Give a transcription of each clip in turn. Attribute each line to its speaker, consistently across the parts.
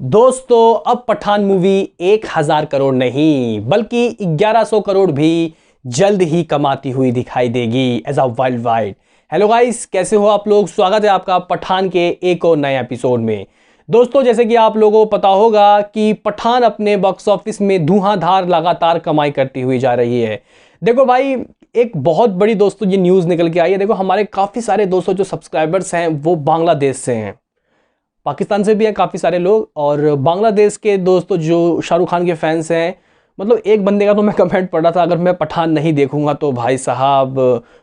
Speaker 1: दोस्तों अब पठान मूवी 1000 करोड़ नहीं बल्कि 1100 करोड़ भी जल्द ही कमाती हुई दिखाई देगी as a world wide. Hello guys, कैसे हो आप लोग। स्वागत है आपका पठान के एक और नए एपिसोड में। दोस्तों जैसे कि आप लोगों को पता होगा कि पठान अपने बॉक्स ऑफिस में धुआंधार लगातार कमाई करती हुई जा रही है। देखो भाई, एक बहुत बड़ी दोस्तों ये न्यूज़ निकल के आई है। देखो हमारे काफ़ी सारे दोस्तों जो सब्सक्राइबर्स हैं वो बांग्लादेश से हैं, पाकिस्तान से भी हैं काफ़ी सारे लोग, और बांग्लादेश के दोस्तों जो शाहरुख खान के फैंस हैं। मतलब एक बंदे का तो मैं कमेंट पढ़ रहा था, अगर मैं पठान नहीं देखूंगा तो भाई साहब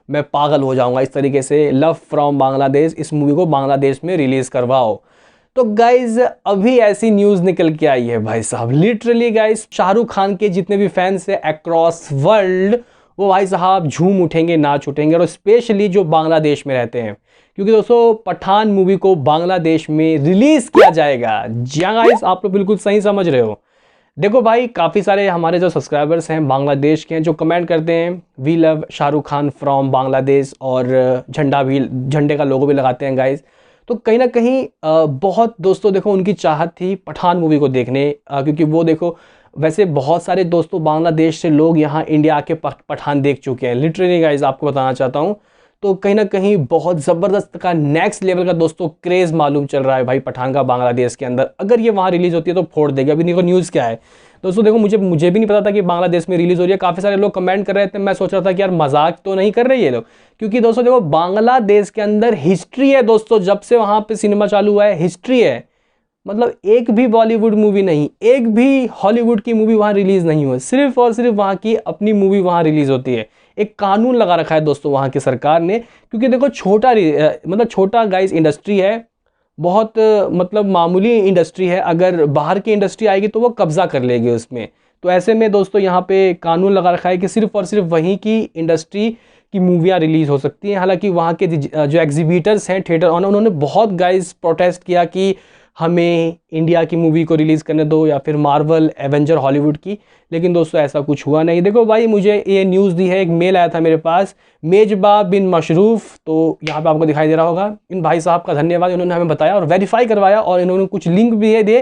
Speaker 1: मैं पागल हो जाऊंगा। इस तरीके से लव फ्रॉम बांग्लादेश, इस मूवी को बांग्लादेश में रिलीज़ करवाओ। तो गाइज अभी ऐसी न्यूज़ निकल के आई है भाई साहब, लिटरली गाइज शाहरुख खान के जितने भी फैंस हैं अक्रॉस वर्ल्ड वो भाई साहब झूम उठेंगे, नाच उठेंगे, और स्पेशली जो बांग्लादेश में रहते हैं, क्योंकि दोस्तों पठान मूवी को बांग्लादेश में रिलीज किया जाएगा। जी हाँ गाइस, आप लोग बिल्कुल सही समझ रहे हो। देखो भाई, काफ़ी सारे हमारे जो सब्सक्राइबर्स हैं बांग्लादेश के हैं जो कमेंट करते हैं we love Shahrukh Khan from Bangladesh, और झंडे का लोगो भी लगाते हैं गाइस। तो कहीं ना कहीं बहुत दोस्तों देखो उनकी चाहत थी पठान मूवी को देखने, क्योंकि वो देखो वैसे बहुत सारे दोस्तों बांग्लादेश से लोग यहाँ इंडिया आके पठान देख चुके हैं। लिटरली गाइस आपको बताना चाहता हूँ, तो कहीं ना कहीं बहुत ज़बरदस्त का नेक्स्ट लेवल का दोस्तों क्रेज़ मालूम चल रहा है भाई पठान का बांग्लादेश के अंदर। अगर ये वहाँ रिलीज़ होती है तो फोड़ देगी। अभी देखो न्यूज़ क्या है दोस्तों, देखो मुझे भी नहीं पता था कि बांग्लादेश में रिलीज़ हो रही है। काफ़ी सारे लोग कमेंट कर रहे थे, मैं सोच रहा था कि यार मजाक तो नहीं कर रहे ये लोग, क्योंकि दोस्तों देखो बांग्लादेश के अंदर हिस्ट्री है दोस्तों। जब से वहाँ पर सिनेमा चालू हुआ है हिस्ट्री है। मतलब एक भी बॉलीवुड मूवी नहीं, एक भी हॉलीवुड की मूवी वहाँ रिलीज़ नहीं हुई, सिर्फ और सिर्फ वहाँ की अपनी मूवी वहाँ रिलीज़ होती है। एक कानून लगा रखा है दोस्तों वहाँ की सरकार ने, क्योंकि देखो मतलब छोटा गाइस इंडस्ट्री है, बहुत मतलब मामूली इंडस्ट्री है। अगर बाहर की इंडस्ट्री आएगी तो वो कब्जा कर लेगी उसमें। तो ऐसे में दोस्तों यहाँ पे कानून लगा रखा है कि सिर्फ और सिर्फ वहीं की इंडस्ट्री की मूवियाँ रिलीज़ हो सकती हैं। हालांकि वहाँ के जो एग्जीबिटर्स हैं थिएटर ऑनर, उन्होंने बहुत गाइस प्रोटेस्ट किया कि हमें इंडिया की मूवी को रिलीज़ करने दो या फिर मार्वल एवेंजर हॉलीवुड की, लेकिन दोस्तों ऐसा कुछ हुआ नहीं। देखो भाई, मुझे ये न्यूज़ दी है, एक मेल आया था मेरे पास मेजबा बिन मशरूफ़, तो यहाँ पे आपको दिखाई दे रहा होगा। इन भाई साहब का धन्यवाद, इन्होंने हमें बताया और वेरीफाई करवाया, और इन्होंने कुछ लिंक भी है दिए।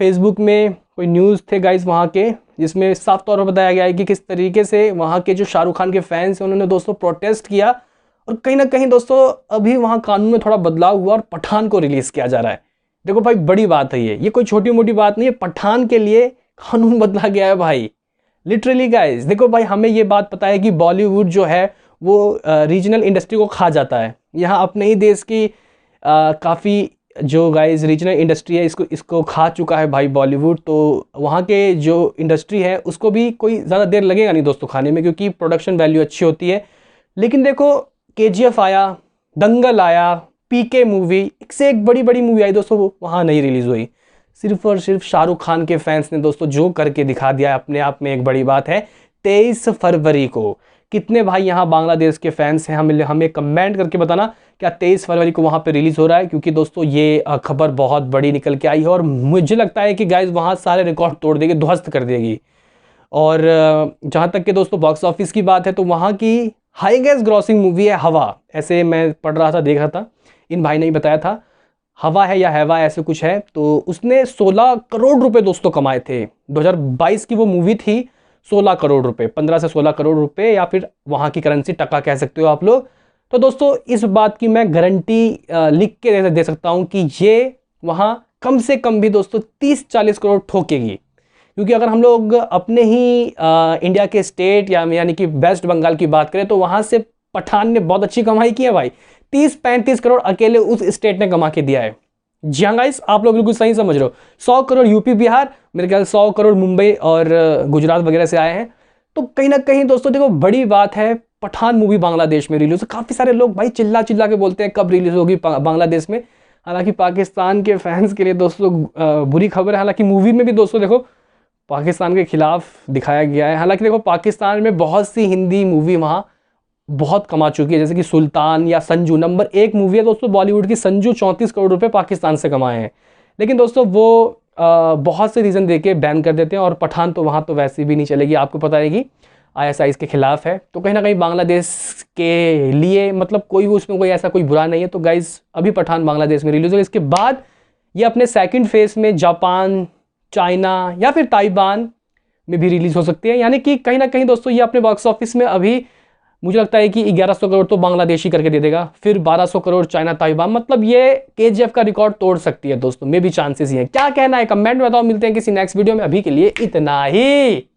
Speaker 1: फेसबुक में कोई न्यूज़ थे गाइस वहाँ के, जिसमें साफ तौर पर बताया गया है कि किस तरीके से वहाँ के जो शाहरुख खान के फैंस हैं उन्होंने दोस्तों प्रोटेस्ट किया, और कहीं ना कहीं दोस्तों अभी वहाँ कानून में थोड़ा बदलाव हुआ और पठान को रिलीज़ किया जा रहा है। देखो भाई बड़ी बात है ये कोई छोटी मोटी बात नहीं है। पठान के लिए कानून बदला गया है भाई, लिटरली गाइस। देखो भाई, हमें ये बात पता है कि बॉलीवुड जो है वो रीजनल इंडस्ट्री को खा जाता है। यहाँ अपने ही देश की काफ़ी जो गाइस रीजनल इंडस्ट्री है इसको खा चुका है भाई बॉलीवुड। तो वहाँ के जो इंडस्ट्री है उसको भी कोई ज़्यादा देर लगेगा नहीं दोस्तों खाने में, क्योंकि प्रोडक्शन वैल्यू अच्छी होती है। लेकिन देखो KGF आया, दंगल आया, PK मूवी, एक से एक बड़ी बड़ी मूवी आई दोस्तों, वो वहाँ नहीं रिलीज़ हुई। सिर्फ और सिर्फ शाहरुख खान के फैंस ने दोस्तों जो करके दिखा दिया है, अपने आप में एक बड़ी बात है। 23 फरवरी को कितने भाई यहाँ बांग्लादेश के फैंस हैं, हमें कमेंट करके बताना क्या 23 फरवरी को वहाँ पे रिलीज़ हो रहा है। क्योंकि दोस्तों ये खबर बहुत बड़ी निकल के आई है, और मुझे लगता है कि गाइज वहाँ सारे रिकॉर्ड तोड़ देगी, ध्वस्त कर देगी। और जहाँ तक कि दोस्तों बॉक्स ऑफिस की बात है तो वहाँ की हाईएस्ट ग्रॉसिंग मूवी है हवा। ऐसे मैं पढ़ रहा था, देख रहा था, इन भाई ने ही बताया था, हवा है या हैवा ऐसे कुछ है। तो उसने 16 करोड़ रुपए दोस्तों कमाए थे। 2022 की वो मूवी थी। 16 करोड़ रुपए, 15 से 16 करोड़ रुपए, या फिर वहाँ की करेंसी टका कह सकते हो आप लोग। तो दोस्तों इस बात की मैं गारंटी लिख के दे सकता हूँ कि ये वहाँ कम से कम भी दोस्तों 30-40 करोड़ ठोकेगी। क्योंकि अगर हम लोग अपने ही इंडिया के स्टेट यानी कि वेस्ट बंगाल की बात करें तो वहाँ से पठान ने बहुत अच्छी कमाई की है भाई। 30-35 करोड़ अकेले उस स्टेट ने कमा के दिया है। जी हाँ गाइस, आप लोग बिल्कुल सही समझ रहे हो। 100 करोड़ यूपी बिहार, मेरे ख्याल 100 करोड़ मुंबई और गुजरात वगैरह से आए हैं। तो कहीं ना कहीं दोस्तों देखो बड़ी बात है, पठान मूवी बांग्लादेश में रिलीज। काफ़ी सारे लोग भाई चिल्ला चिल्ला के बोलते हैं कब रिलीज होगी बांग्लादेश में। हालांकि पाकिस्तान के फैंस के लिए दोस्तों बुरी खबर है। हालांकि मूवी में भी दोस्तों देखो पाकिस्तान के खिलाफ दिखाया गया है। हालांकि देखो पाकिस्तान में बहुत सी हिंदी मूवी वहाँ बहुत कमा चुकी है, जैसे कि सुल्तान या संजू। नंबर 1 मूवी है दोस्तों बॉलीवुड की संजू, 34 करोड़ रुपए पाकिस्तान से कमाए हैं। लेकिन दोस्तों वो बहुत से रीज़न देके बैन कर देते हैं, और पठान तो वहाँ तो वैसे भी नहीं चलेगी, आपको पता है कि ISI के खिलाफ है। तो कहीं ना कहीं बांग्लादेश के लिए मतलब कोई उसमें कोई ऐसा कोई बुरा नहीं है। तो गाइज़ अभी पठान बांग्लादेश में रिलीज होगा, इसके बाद ये अपने सेकंड फेज में जापान, चाइना या फिर ताइवान में भी रिलीज हो सकती है। यानी कि कहीं ना कहीं दोस्तों ये अपने बॉक्स ऑफिस में अभी मुझे लगता है कि 1100 करोड़ तो बांग्लादेश ही करके दे देगा, फिर 1200 करोड़ चाइना ताइवान, मतलब ये केजीएफ का रिकॉर्ड तोड़ सकती है दोस्तों, में भी चांसेस ही हैं। क्या कहना है कमेंट में बताओ, मिलते हैं किसी नेक्स्ट वीडियो में, अभी के लिए इतना ही।